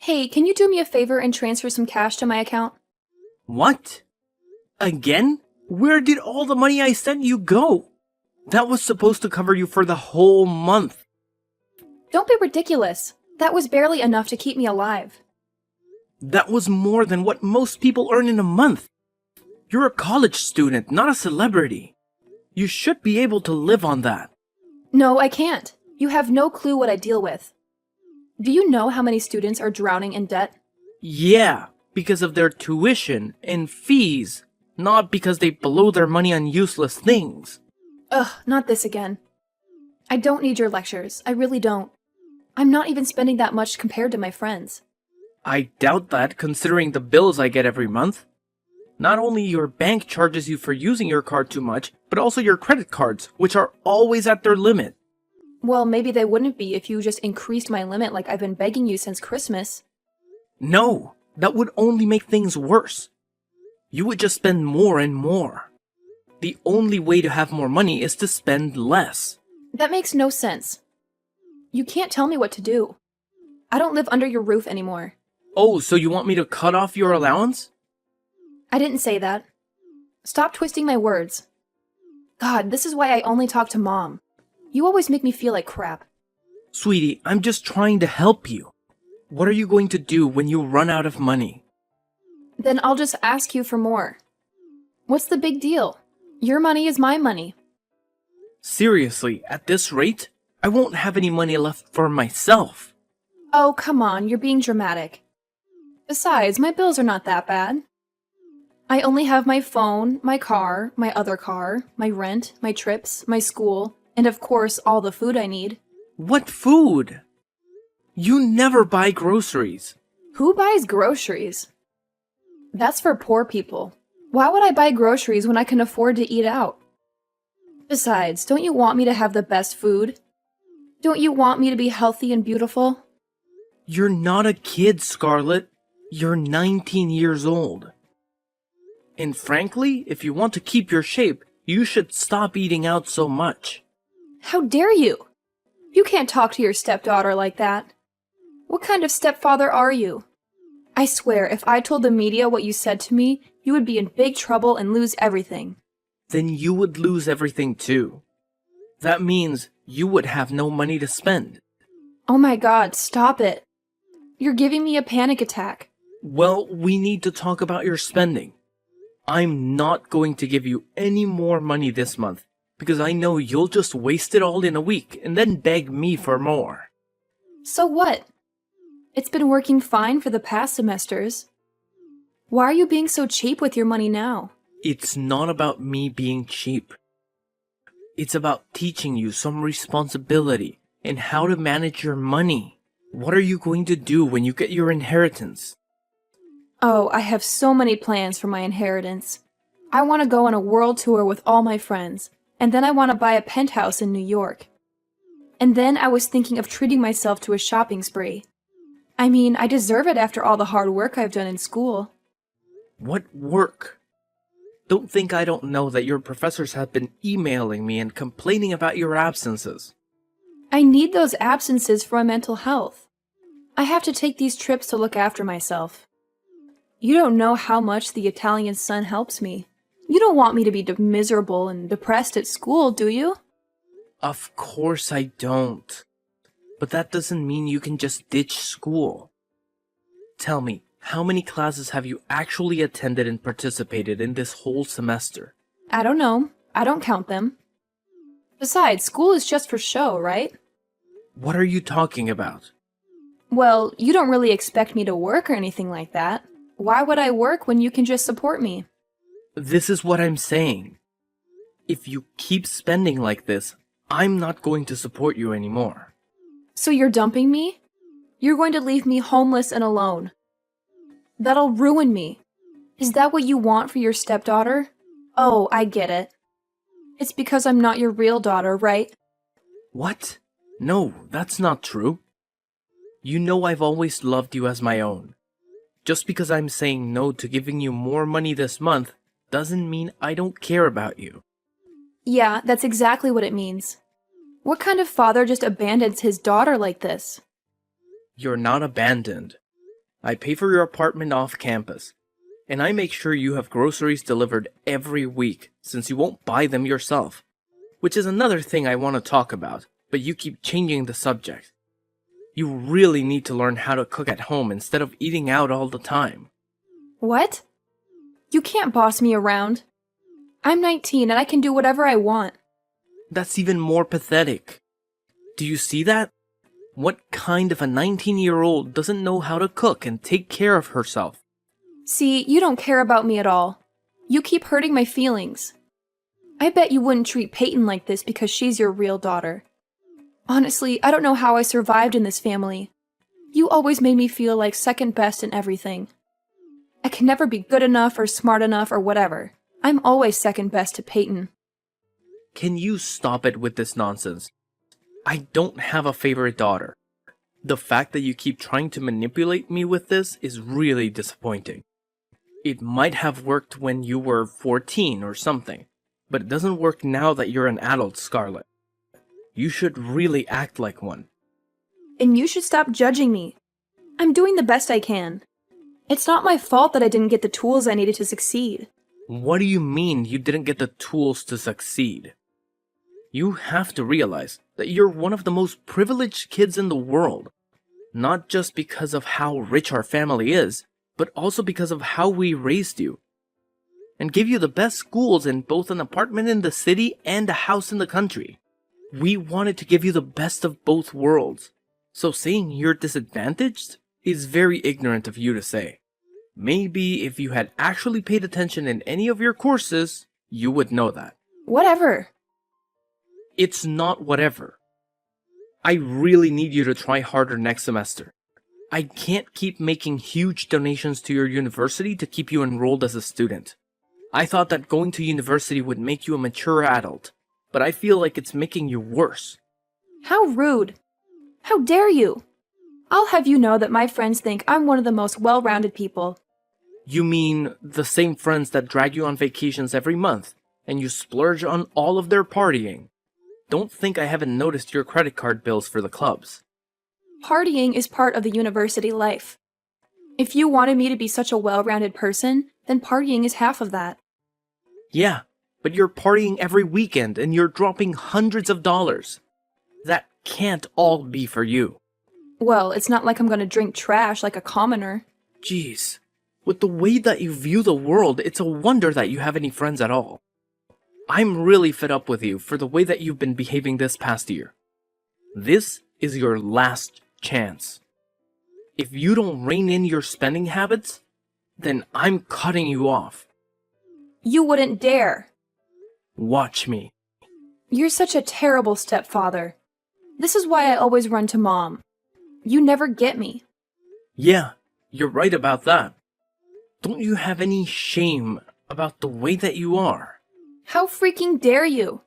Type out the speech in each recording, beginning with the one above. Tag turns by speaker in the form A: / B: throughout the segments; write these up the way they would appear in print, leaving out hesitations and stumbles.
A: Hey, can you do me a favor and transfer some cash to my account?
B: What? Again? Where did all the money I sent you go? That was supposed to cover you for the whole month.
A: Don't be ridiculous. That was barely enough to keep me alive.
B: That was more than what most people earn in a month. You're a college student, not a celebrity. You should be able to live on that.
A: No, I can't. You have no clue what I deal with. Do you know how many students are drowning in debt?
B: Yeah, because of their tuition and fees, not because they blow their money on useless things.
A: Ugh, not this again. I don't need your lectures. I really don't. I'm not even spending that much compared to my friends.
B: I doubt that, considering the bills I get every month. Not only your bank charges you for using your card too much, but also your credit cards, which are always at their limit.
A: Well, maybe they wouldn't be if you just increased my limit like I've been begging you since Christmas.
B: No, that would only make things worse. You would just spend more and more. The only way to have more money is to spend less.
A: That makes no sense. You can't tell me what to do. I don't live under your roof anymore.
B: Oh, so you want me to cut off your allowance?
A: I didn't say that. Stop twisting my words. God, this is why I only talk to Mom. You always make me feel like crap.
B: Sweetie, I'm just trying to help you. What are you going to do when you run out of money?
A: Then I'll just ask you for more. What's the big deal? Your money is my money.
B: Seriously, at this rate, I won't have any money left for myself.
A: Oh, come on, you're being dramatic. Besides, my bills are not that bad. I only have my phone, my car, my other car, my rent, my trips, my school, and of course, all the food I need.
B: What food? You never buy groceries.
A: Who buys groceries? That's for poor people. Why would I buy groceries when I can afford to eat out? Besides, don't you want me to have the best food? Don't you want me to be healthy and beautiful?
B: You're not a kid, Scarlett. You're 19 years old. And frankly, if you want to keep your shape, you should stop eating out so much.
A: How dare you? You can't talk to your stepdaughter like that. What kind of stepfather are you? I swear, if I told the media what you said to me, you would be in big trouble and lose everything.
B: Then you would lose everything too. That means you would have no money to spend.
A: Oh my God, stop it. You're giving me a panic attack.
B: Well, we need to talk about your spending. I'm not going to give you any more money this month because I know you'll just waste it all in a week and then beg me for more.
A: So what? It's been working fine for the past semesters. Why are you being so cheap with your money now?
B: It's not about me being cheap. It's about teaching you some responsibility and how to manage your money. What are you going to do when you get your inheritance?
A: Oh, I have so many plans for my inheritance. I want to go on a world tour with all my friends, and then I want to buy a penthouse in New York. And then I was thinking of treating myself to a shopping spree. I mean, I deserve it after all the hard work I've done in school.
B: What work? Don't think I don't know that your professors have been emailing me and complaining about your absences.
A: I need those absences for my mental health. I have to take these trips to look after myself. You don't know how much the Italian sun helps me. You don't want me to be miserable and depressed at school, do you?
B: Of course I don't. But that doesn't mean you can just ditch school. Tell me, how many classes have you actually attended and participated in this whole semester?
A: I don't know. I don't count them. Besides, school is just for show, right?
B: What are you talking about?
A: Well, you don't really expect me to work or anything like that. Why would I work when you can just support me?
B: This is what I'm saying. If you keep spending like this, I'm not going to support you anymore.
A: So you're dumping me? You're going to leave me homeless and alone. That'll ruin me. Is that what you want for your stepdaughter? Oh, I get it. It's because I'm not your real daughter, right?
B: What? No, that's not true. You know I've always loved you as my own. Just because I'm saying no to giving you more money this month doesn't mean I don't care about you.
A: Yeah, that's exactly what it means. What kind of father just abandons his daughter like this?
B: You're not abandoned. I pay for your apartment off campus. And I make sure you have groceries delivered every week, since you won't buy them yourself. Which is another thing I want to talk about, but you keep changing the subject. You really need to learn how to cook at home instead of eating out all the time.
A: What? You can't boss me around. I'm 19 and I can do whatever I want.
B: That's even more pathetic. Do you see that? What kind of a 19-year-old doesn't know how to cook and take care of herself?
A: See, you don't care about me at all. You keep hurting my feelings. I bet you wouldn't treat Peyton like this because she's your real daughter. Honestly, I don't know how I survived in this family. You always made me feel like second best in everything. I can never be good enough or smart enough or whatever. I'm always second best to Peyton.
B: Can you stop it with this nonsense? I don't have a favorite daughter. The fact that you keep trying to manipulate me with this is really disappointing. It might have worked when you were 14 or something, but it doesn't work now that you're an adult, Scarlett. You should really act like one.
A: And you should stop judging me. I'm doing the best I can. It's not my fault that I didn't get the tools I needed to succeed.
B: What do you mean you didn't get the tools to succeed? You have to realize that you're one of the most privileged kids in the world. Not just because of how rich our family is, but also because of how we raised you. And give you the best schools in both an apartment in the city and a house in the country. We wanted to give you the best of both worlds. So saying you're disadvantaged is very ignorant of you to say. Maybe if you had actually paid attention in any of your courses, you would know that.
A: Whatever.
B: It's not whatever. I really need you to try harder next semester. I can't keep making huge donations to your university to keep you enrolled as a student. I thought that going to university would make you a mature adult, but I feel like it's making you worse.
A: How rude. How dare you? I'll have you know that my friends think I'm one of the most well-rounded people.
B: You mean the same friends that drag you on vacations every month, and you splurge on all of their partying? Don't think I haven't noticed your credit card bills for the clubs.
A: Partying is part of the university life. If you wanted me to be such a well-rounded person, then partying is half of that.
B: Yeah, but you're partying every weekend and you're dropping hundreds of dollars. That can't all be for you.
A: Well, it's not like I'm gonna drink trash like a commoner.
B: Jeez, with the way that you view the world, it's a wonder that you have any friends at all. I'm really fed up with you for the way that you've been behaving this past year. This is your last chance. If you don't rein in your spending habits, then I'm cutting you off.
A: You wouldn't dare.
B: Watch me.
A: You're such a terrible stepfather. This is why I always run to Mom. You never get me.
B: Yeah, you're right about that. Don't you have any shame about the way that you are?
A: How freaking dare you?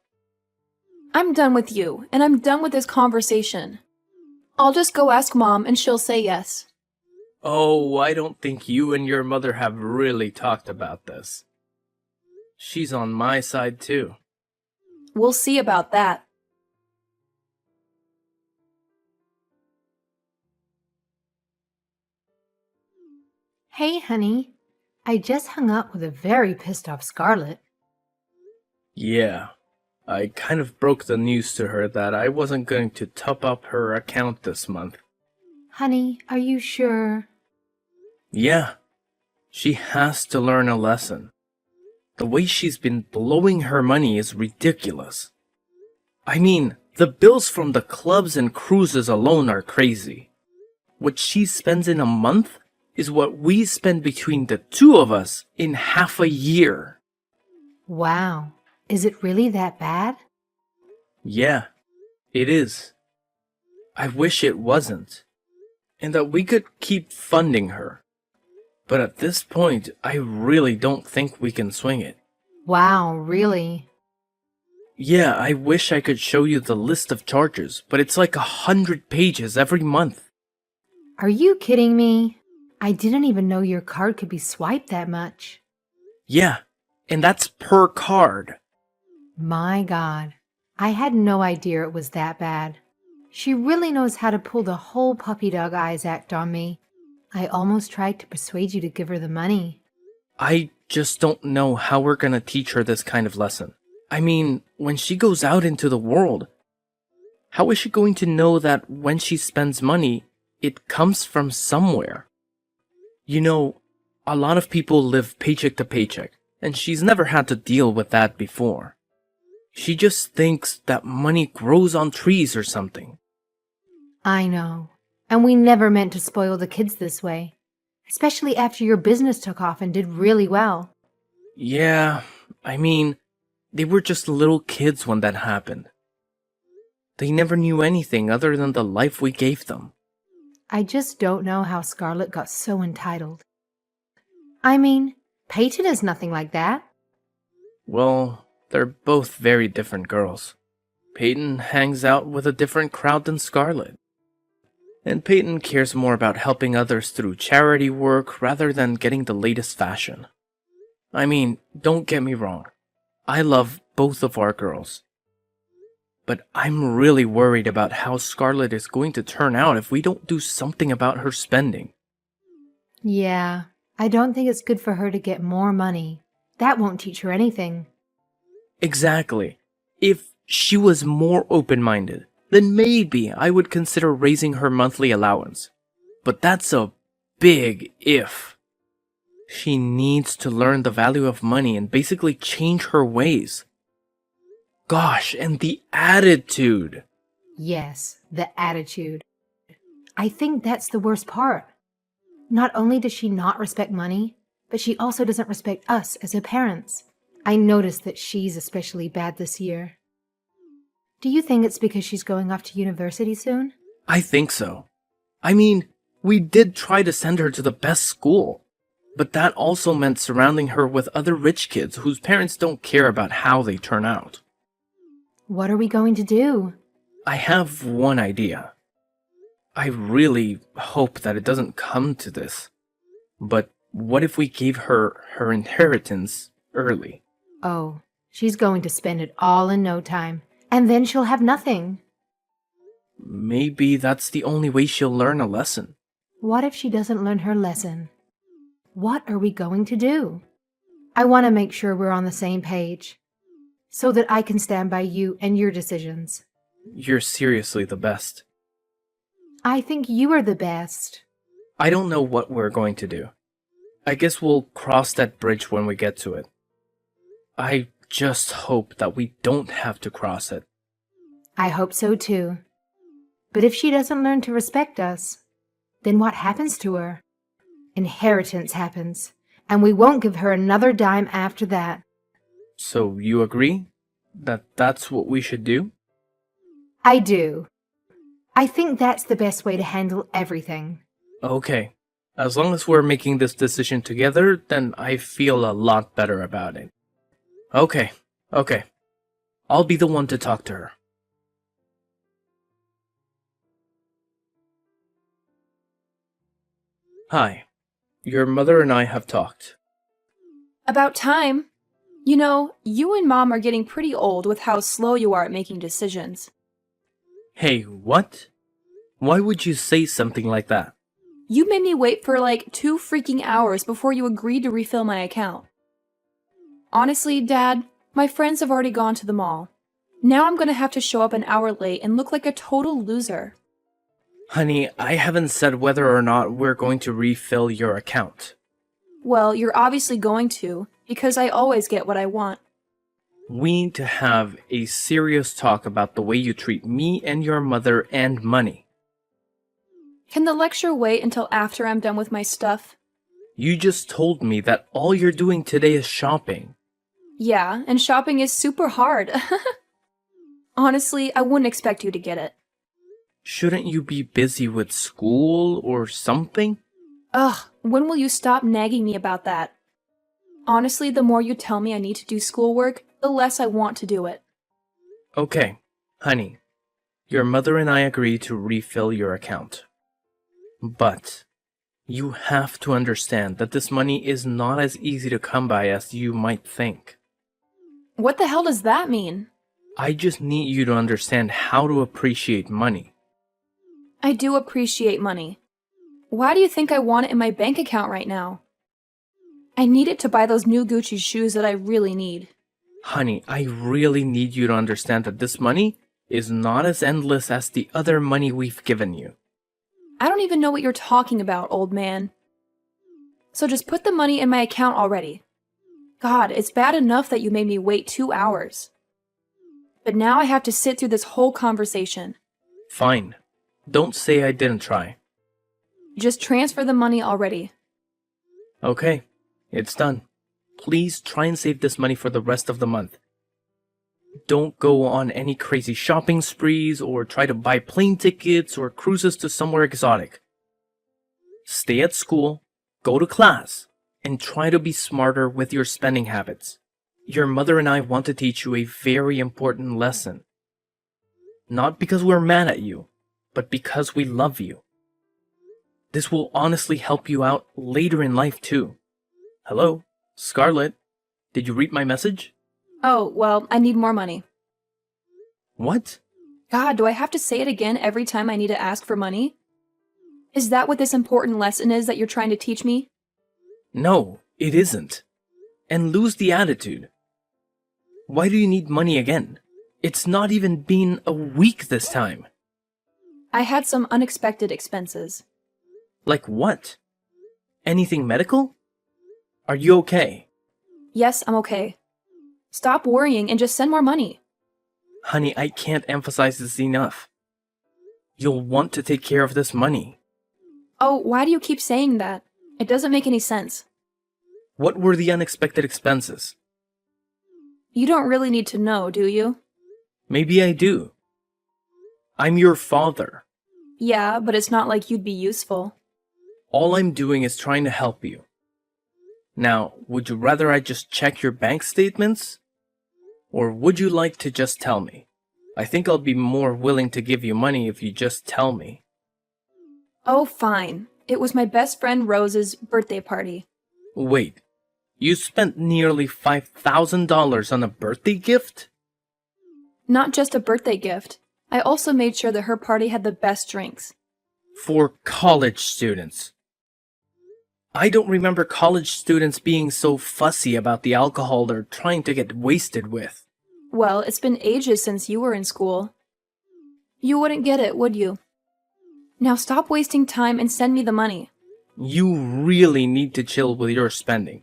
A: I'm done with you, and I'm done with this conversation. I'll just go ask Mom and she'll say yes.
B: Oh, I don't think you and your mother have really talked about this. She's on my side too.
A: We'll see about that.
C: Hey, honey. I just hung up with a very pissed off Scarlett.
B: Yeah, I kind of broke the news to her that I wasn't going to top up her account this month.
C: Honey, are you sure?
B: Yeah, she has to learn a lesson. The way she's been blowing her money is ridiculous. I mean, the bills from the clubs and cruises alone are crazy. What she spends in a month is what we spend between the two of us in half a year.
C: Wow. Is it really that bad?
B: Yeah, it is. I wish it wasn't, and that we could keep funding her. But at this point, I really don't think we can swing it.
C: Wow, really?
B: Yeah, I wish I could show you the list of charges, but it's like 100 pages every month.
C: Are you kidding me? I didn't even know your card could be swiped that much.
B: Yeah, and that's per card.
C: My God. I had no idea it was that bad. She really knows how to pull the whole puppy dog eyes act on me. I almost tried to persuade you to give her the money.
B: I just don't know how we're gonna teach her this kind of lesson. I mean, when she goes out into the world, how is she going to know that when she spends money, it comes from somewhere? You know, a lot of people live paycheck to paycheck, and she's never had to deal with that before. She just thinks that money grows on trees or something.
C: I know. And we never meant to spoil the kids this way. Especially after your business took off and did really well.
B: Yeah, I mean, they were just little kids when that happened. They never knew anything other than the life we gave them.
C: I just don't know how Scarlett got so entitled. I mean, Peyton is nothing like that.
B: Well, they're both very different girls. Peyton hangs out with a different crowd than Scarlett. And Peyton cares more about helping others through charity work rather than getting the latest fashion. I mean, don't get me wrong. I love both of our girls. But I'm really worried about how Scarlett is going to turn out if we don't do something about her spending.
C: Yeah, I don't think it's good for her to get more money. That won't teach her anything.
B: Exactly. If she was more open-minded, then maybe I would consider raising her monthly allowance. But that's a big if. She needs to learn the value of money and basically change her ways. Gosh, and the attitude.
C: Yes, the attitude. I think that's the worst part. Not only does she not respect money, but she also doesn't respect us as her parents. I noticed that she's especially bad this year. Do you think it's because she's going off to university soon?
B: I think so. I mean, we did try to send her to the best school, but that also meant surrounding her with other rich kids whose parents don't care about how they turn out.
C: What are we going to do?
B: I have one idea. I really hope that it doesn't come to this, but what if we gave her her inheritance early?
C: Oh, she's going to spend it all in no time, and then she'll have nothing.
B: Maybe that's the only way she'll learn a lesson.
C: What if she doesn't learn her lesson? What are we going to do? I want to make sure we're on the same page, so that I can stand by you and your decisions.
B: You're seriously the best.
C: I think you are the best.
B: I don't know what we're going to do. I guess we'll cross that bridge when we get to it. I just hope that we don't have to cross it.
C: I hope so too. But if she doesn't learn to respect us, then what happens to her? Inheritance happens, and we won't give her another dime after that.
B: So you agree that that's what we should do?
C: I do. I think that's the best way to handle everything.
B: Okay. As long as we're making this decision together, then I feel a lot better about it. Okay. I'll be the one to talk to her. Hi. Your mother and I have talked.
A: About time. You know, you and Mom are getting pretty old with how slow you are at making decisions.
B: Hey, what? Why would you say something like that?
A: You made me wait for like 2 freaking hours before you agreed to refill my account. Honestly, Dad, my friends have already gone to the mall. Now I'm gonna have to show up an hour late and look like a total loser.
B: Honey, I haven't said whether or not we're going to refill your account.
A: Well, you're obviously going to, because I always get what I want.
B: We need to have a serious talk about the way you treat me and your mother and money.
A: Can the lecture wait until after I'm done with my stuff?
B: You just told me that all you're doing today is shopping.
A: Yeah, and shopping is super hard. Honestly, I wouldn't expect you to get it.
B: Shouldn't you be busy with school or something?
A: Ugh, when will you stop nagging me about that? Honestly, the more you tell me I need to do schoolwork, the less I want to do it.
B: Okay, honey. Your mother and I agree to refill your account. But you have to understand that this money is not as easy to come by as you might think.
A: What the hell does that mean?
B: I just need you to understand how to appreciate money.
A: I do appreciate money. Why do you think I want it in my bank account right now? I need it to buy those new Gucci shoes that I really need.
B: Honey, I really need you to understand that this money is not as endless as the other money we've given you.
A: I don't even know what you're talking about, old man. So just put the money in my account already. God, it's bad enough that you made me wait 2 hours. But now I have to sit through this whole conversation.
B: Fine. Don't say I didn't try.
A: Just transfer the money already.
B: Okay, it's done. Please try and save this money for the rest of the month. Don't go on any crazy shopping sprees or try to buy plane tickets or cruises to somewhere exotic. Stay at school, go to class, and try to be smarter with your spending habits. Your mother and I want to teach you a very important lesson. Not because we're mad at you, but because we love you. This will honestly help you out later in life too. Hello, Scarlett. Did you read my message?
A: Oh, well, I need more money.
B: What?
A: God, do I have to say it again every time I need to ask for money? Is that what this important lesson is that you're trying to teach me?
B: No, it isn't. And lose the attitude. Why do you need money again? It's not even been a week this time.
A: I had some unexpected expenses.
B: Like what? Anything medical? Are you okay?
A: Yes, I'm okay. Stop worrying and just send more money.
B: Honey, I can't emphasize this enough. You'll want to take care of this money.
A: Oh, why do you keep saying that? It doesn't make any sense.
B: What were the unexpected expenses?
A: You don't really need to know, do you?
B: Maybe I do. I'm your father.
A: Yeah, but it's not like you'd be useful.
B: All I'm doing is trying to help you. Now, would you rather I just check your bank statements? Or would you like to just tell me? I think I'll be more willing to give you money if you just tell me.
A: Oh, fine. It was my best friend Rose's birthday party.
B: Wait, you spent nearly $5,000 on a birthday gift?
A: Not just a birthday gift. I also made sure that her party had the best drinks.
B: For college students. I don't remember college students being so fussy about the alcohol they're trying to get wasted with.
A: Well, it's been ages since you were in school. You wouldn't get it, would you? Now stop wasting time and send me the money.
B: You really need to chill with your spending.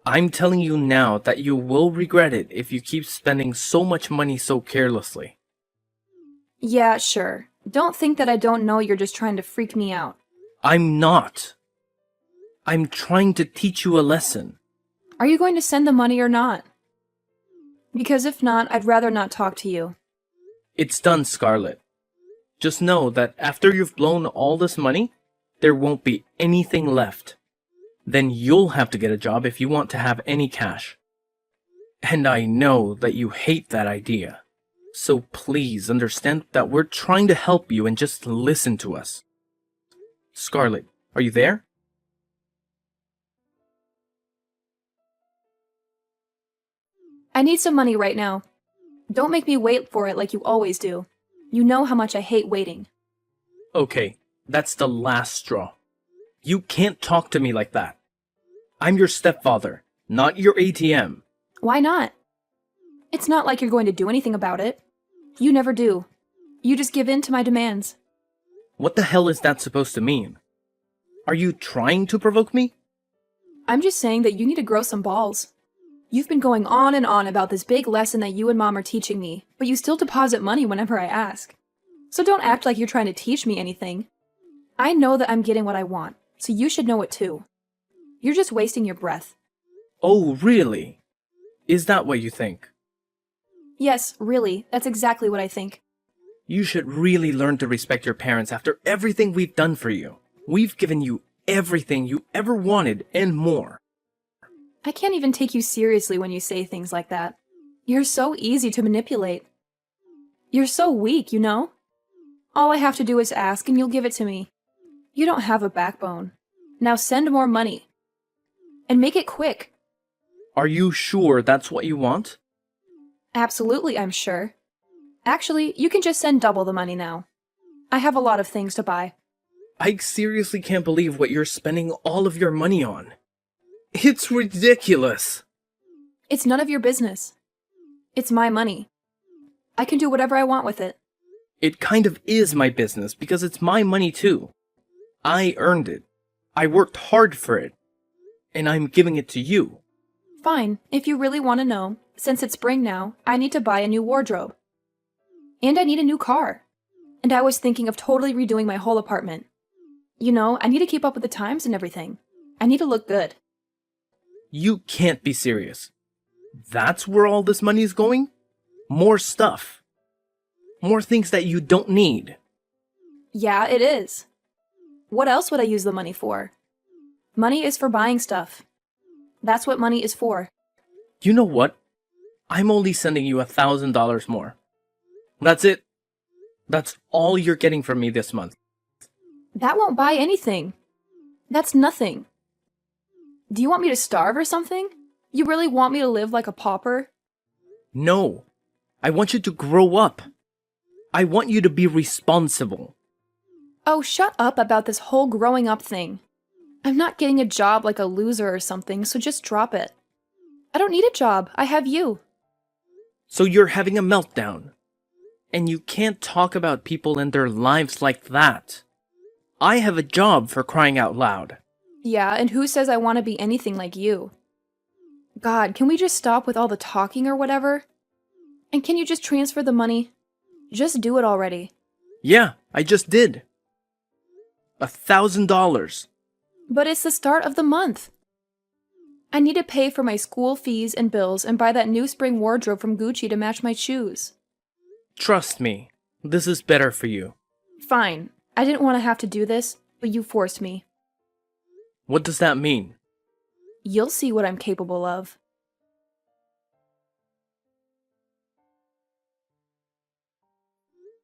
B: I'm telling you now that you will regret it if you keep spending so much money so carelessly.
A: Yeah, sure. Don't think that I don't know you're just trying to freak me out.
B: I'm not. I'm trying to teach you a lesson.
A: Are you going to send the money or not? Because if not, I'd rather not talk to you.
B: It's done, Scarlett. Just know that after you've blown all this money, there won't be anything left. Then you'll have to get a job if you want to have any cash. And I know that you hate that idea. So please understand that we're trying to help you and just listen to us. Scarlett, are you there?
A: I need some money right now. Don't make me wait for it like you always do. You know how much I hate waiting.
B: Okay, that's the last straw. You can't talk to me like that. I'm your stepfather, not your ATM.
A: Why not? It's not like you're going to do anything about it. You never do. You just give in to my demands.
B: What the hell is that supposed to mean? Are you trying to provoke me?
A: I'm just saying that you need to grow some balls. You've been going on and on about this big lesson that you and Mom are teaching me, but you still deposit money whenever I ask. So don't act like you're trying to teach me anything. I know that I'm getting what I want, so you should know it too. You're just wasting your breath.
B: Oh, really? Is that what you think?
A: Yes, really, that's exactly what I think.
B: You should really learn to respect your parents after everything we've done for you. We've given you everything you ever wanted and more.
A: I can't even take you seriously when you say things like that. You're so easy to manipulate. You're so weak, you know? All I have to do is ask and you'll give it to me. You don't have a backbone. Now send more money. And make it quick.
B: Are you sure that's what you want?
A: Absolutely, I'm sure. Actually, you can just send double the money now. I have a lot of things to buy.
B: I seriously can't believe what you're spending all of your money on. It's ridiculous.
A: It's none of your business. It's my money. I can do whatever I want with it.
B: It kind of is my business because it's my money too. I earned it. I worked hard for it. And I'm giving it to you.
A: Fine, if you really want to know, since it's spring now, I need to buy a new wardrobe. And I need a new car. And I was thinking of totally redoing my whole apartment. You know, I need to keep up with the times and everything. I need to look good.
B: You can't be serious. That's where all this money is going? More stuff. More things that you don't need.
A: Yeah, it is. What else would I use the money for? Money is for buying stuff. That's what money is for.
B: You know what? I'm only sending you $1,000 more. That's it. That's all you're getting from me this month.
A: That won't buy anything. That's nothing. Do you want me to starve or something? You really want me to live like a pauper?
B: No. I want you to grow up. I want you to be responsible.
A: Oh, shut up about this whole growing up thing. I'm not getting a job like a loser or something, so just drop it. I don't need a job. I have you.
B: So you're having a meltdown. And you can't talk about people and their lives like that. I have a job, for crying out loud.
A: Yeah, and who says I want to be anything like you? God, can we just stop with all the talking or whatever? And can you just transfer the money? Just do it already.
B: Yeah, I just did. $1,000.
A: But it's the start of the month. I need to pay for my school fees and bills and buy that new spring wardrobe from Gucci to match my shoes.
B: Trust me, this is better for you.
A: Fine. I didn't want to have to do this, but you forced me.
B: What does that mean?
A: You'll see what I'm capable of.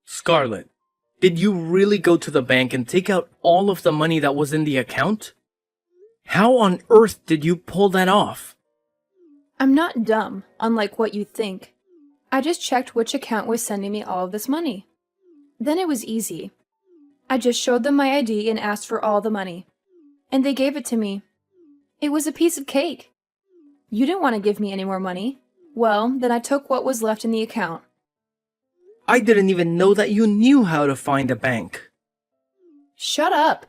B: Scarlett, did you really go to the bank and take out all of the money that was in the account? How on earth did you pull that off?
A: I'm not dumb, unlike what you think. I just checked which account was sending me all of this money. Then it was easy. I just showed them my ID and asked for all the money. And they gave it to me. It was a piece of cake. You didn't want to give me any more money. Well, then I took what was left in the account.
B: I didn't even know that you knew how to find a bank.
A: Shut up!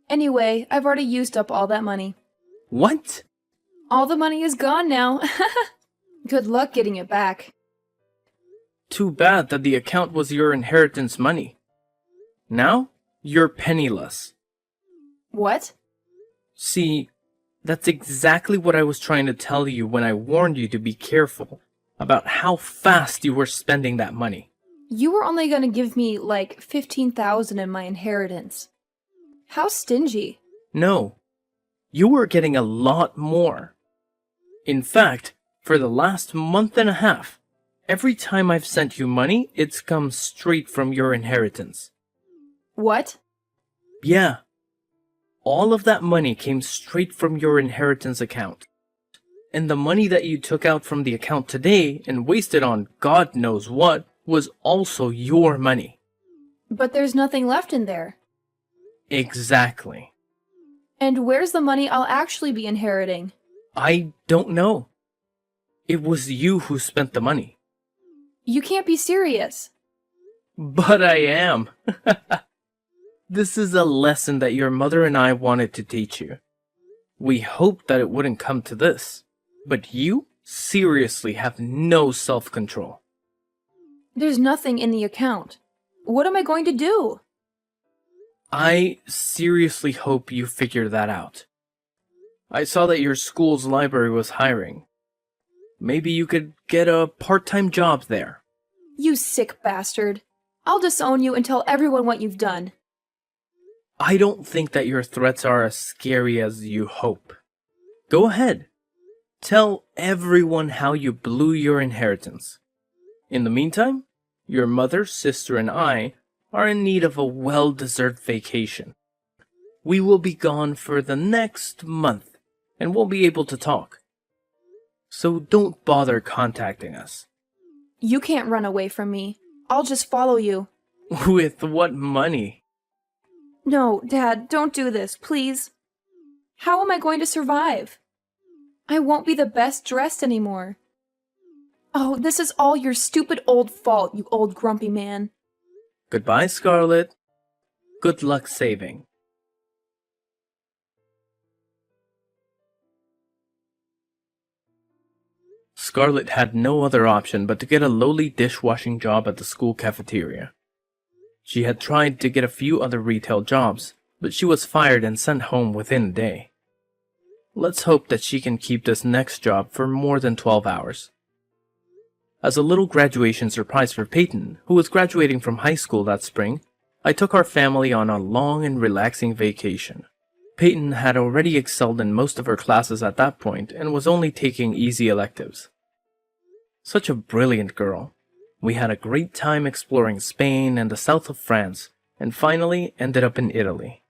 A: Anyway, I've already used up all that money.
B: What?
A: All the money is gone now. Good luck getting it back.
B: Too bad that the account was your inheritance money. Now, you're penniless.
A: What?
B: See, that's exactly what I was trying to tell you when I warned you to be careful about how fast you were spending that money.
A: You were only going to give me like $15,000 in my inheritance. How stingy.
B: No, you were getting a lot more. In fact, for the last month and a half, every time I've sent you money, it's come straight from your inheritance.
A: What?
B: Yeah. All of that money came straight from your inheritance account. And the money that you took out from the account today and wasted on God knows what was also your money.
A: But there's nothing left in there.
B: Exactly.
A: And where's the money I'll actually be inheriting?
B: I don't know. It was you who spent the money.
A: You can't be serious.
B: But I am. This is a lesson that your mother and I wanted to teach you. We hoped that it wouldn't come to this, but you seriously have no self-control.
A: There's nothing in the account. What am I going to do?
B: I seriously hope you figure that out. I saw that your school's library was hiring. Maybe you could get a part-time job there.
A: You sick bastard. I'll disown you and tell everyone what you've done.
B: I don't think that your threats are as scary as you hope. Go ahead. Tell everyone how you blew your inheritance. In the meantime, your mother, sister, and I are in need of a well-deserved vacation. We will be gone for the next month, and won't be able to talk. So don't bother contacting us.
A: You can't run away from me. I'll just follow you.
B: With what money?
A: No, Dad, don't do this, please. How am I going to survive? I won't be the best dressed anymore. Oh, this is all your stupid old fault, you old grumpy man.
B: Goodbye, Scarlet. Good luck saving. Scarlet had no other option but to get a lowly dishwashing job at the school cafeteria. She had tried to get a few other retail jobs, but she was fired and sent home within a day. Let's hope that she can keep this next job for more than 12 hours. As a little graduation surprise for Peyton, who was graduating from high school that spring, I took our family on a long and relaxing vacation. Peyton had already excelled in most of her classes at that point and was only taking easy electives. Such a brilliant girl. We had a great time exploring Spain and the south of France, and finally ended up in Italy.